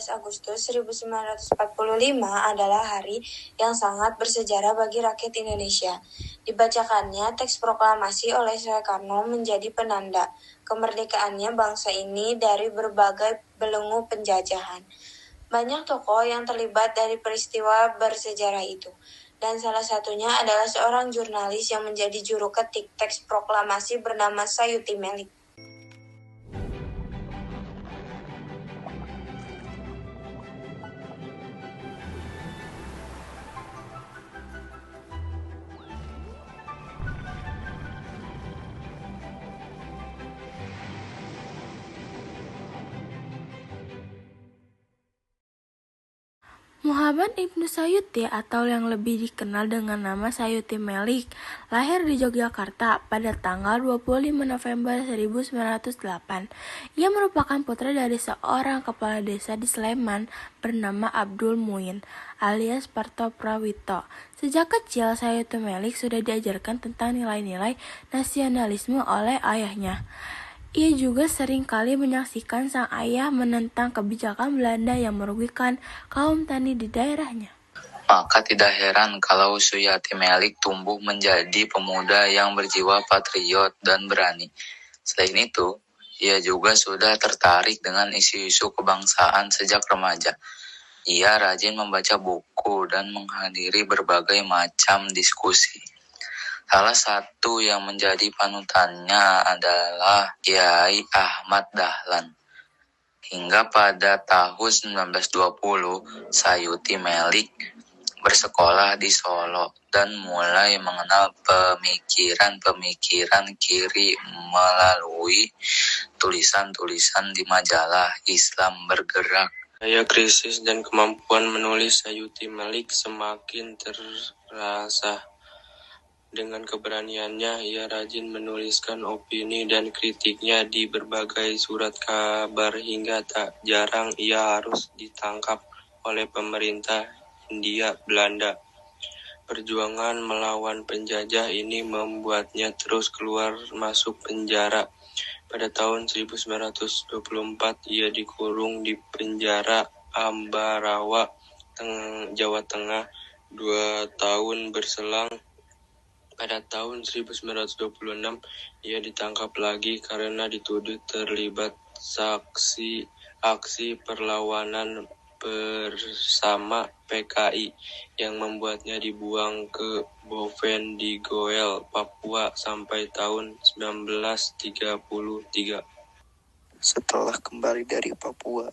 Agustus 1945 adalah hari yang sangat bersejarah bagi rakyat Indonesia. Dibacakannya teks proklamasi oleh Soekarno menjadi penanda kemerdekaannya bangsa ini dari berbagai belenggu penjajahan. Banyak tokoh yang terlibat dari peristiwa bersejarah itu, dan salah satunya adalah seorang jurnalis yang menjadi juru ketik teks proklamasi bernama Sayuti Melik. Muhammad Ibnu Sayuti atau yang lebih dikenal dengan nama Sayuti Melik lahir di Yogyakarta pada tanggal 25 November 1908. Ia merupakan putra dari seorang kepala desa di Sleman bernama Abdul Muin alias Parto Prawito. Sejak kecil Sayuti Melik sudah diajarkan tentang nilai-nilai nasionalisme oleh ayahnya. Ia juga sering kali menyaksikan sang ayah menentang kebijakan Belanda yang merugikan kaum tani di daerahnya. Maka tidak heran kalau Sayuti Melik tumbuh menjadi pemuda yang berjiwa patriot dan berani. Selain itu, ia juga sudah tertarik dengan isu-isu kebangsaan sejak remaja. Ia rajin membaca buku dan menghadiri berbagai macam diskusi. Salah satu yang menjadi panutannya adalah Kiai Ahmad Dahlan. Hingga pada tahun 1920, Sayuti Melik bersekolah di Solo dan mulai mengenal pemikiran-pemikiran kiri melalui tulisan-tulisan di majalah Islam Bergerak. Daya krisis dan kemampuan menulis Sayuti Melik semakin terasa. Dengan keberaniannya, ia rajin menuliskan opini dan kritiknya di berbagai surat kabar hingga tak jarang ia harus ditangkap oleh pemerintah Hindia Belanda. Perjuangan melawan penjajah ini membuatnya terus keluar masuk penjara. Pada tahun 1924, ia dikurung di penjara Ambarawa, Jawa Tengah. 2 tahun berselang, pada tahun 1926, ia ditangkap lagi karena dituduh terlibat aksi perlawanan bersama PKI yang membuatnya dibuang ke Boven di Goel, Papua sampai tahun 1933. Setelah kembali dari Papua,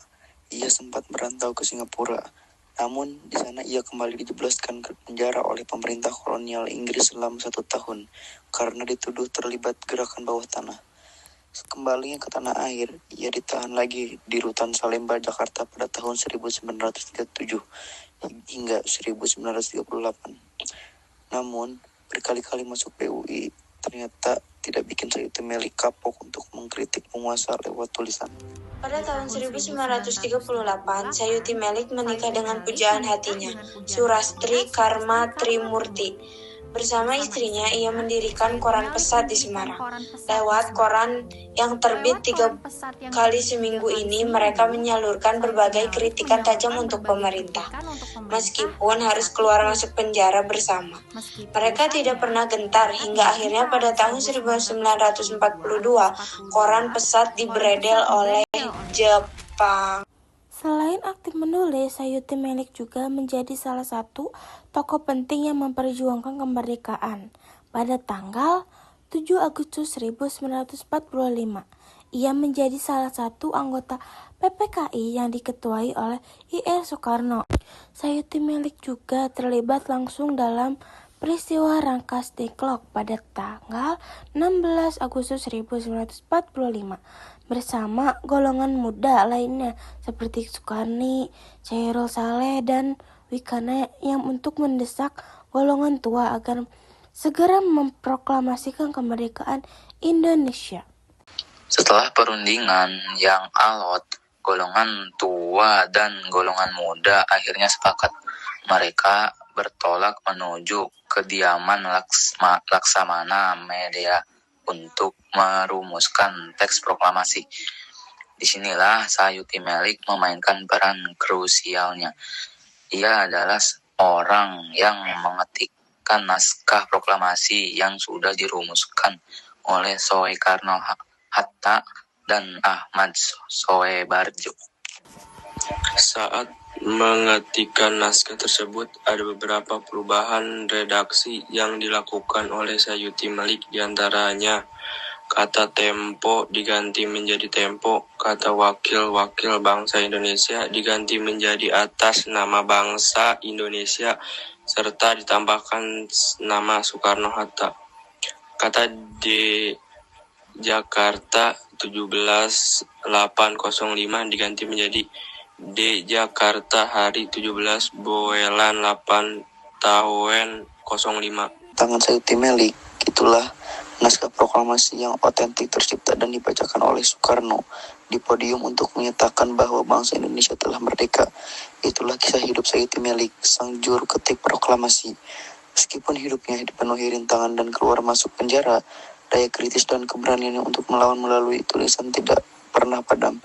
ia sempat merantau ke Singapura. Namun, di sana ia kembali dijebloskan ke penjara oleh pemerintah kolonial Inggris selama 1 tahun karena dituduh terlibat gerakan bawah tanah. Kembalinya ke tanah air, ia ditahan lagi di Rutan Salemba, Jakarta pada tahun 1937 hingga 1938. Namun, berkali-kali masuk PUI ternyata tidak bikin Sayuti Melik kapok untuk mengkritik penguasa lewat tulisan. Pada tahun 1938, Sayuti Melik menikah dengan pujaan hatinya, Surastri Karma Trimurti. Bersama istrinya, ia mendirikan Koran Pesat di Semarang. Lewat koran yang terbit 3 kali seminggu ini, mereka menyalurkan berbagai kritikan tajam untuk pemerintah. Meskipun harus keluar masuk penjara bersama, mereka tidak pernah gentar hingga akhirnya pada tahun 1942, Koran Pesat dibredel oleh Jepang. Selain aktif menulis, Sayuti Melik juga menjadi salah satu tokoh penting yang memperjuangkan kemerdekaan. Pada tanggal 7 Agustus 1945, ia menjadi salah satu anggota PPKI yang diketuai oleh I.R. Soekarno. Sayuti Melik juga terlibat langsung dalam peristiwa Rangkas Deklok pada tanggal 16 Agustus 1945 bersama golongan muda lainnya seperti Sukarni, Chairul Saleh, dan Wikana yang untuk mendesak golongan tua agar segera memproklamasikan kemerdekaan Indonesia. Setelah perundingan yang alot, golongan tua dan golongan muda akhirnya sepakat. Mereka bertolak menuju kediaman Laksamana Media untuk merumuskan teks proklamasi. Disinilah Sayuti Melik memainkan peran krusialnya. Ia adalah orang yang mengetikkan naskah proklamasi yang sudah dirumuskan oleh Soekarno-Hatta dan Ahmad Soebarjo. Saat mengetikkan naskah tersebut, ada beberapa perubahan redaksi yang dilakukan oleh Sayuti Melik, diantaranya kata tempo diganti menjadi tempo, kata wakil-wakil bangsa Indonesia diganti menjadi atas nama bangsa Indonesia, serta ditambahkan nama Soekarno-Hatta. Kata di Jakarta 17.805 diganti menjadi D Jakarta hari 17 Boelan 8 tahun 05. Tangan Sayuti Melik, itulah naskah proklamasi yang otentik tercipta dan dibacakan oleh Soekarno di podium untuk menyatakan bahwa bangsa Indonesia telah merdeka. Itulah kisah hidup Sayuti Melik, sang juru ketik proklamasi. Meskipun hidupnya dipenuhi rintangan dan keluar masuk penjara, daya kritis dan keberaniannya untuk melawan melalui tulisan tidak pernah padam.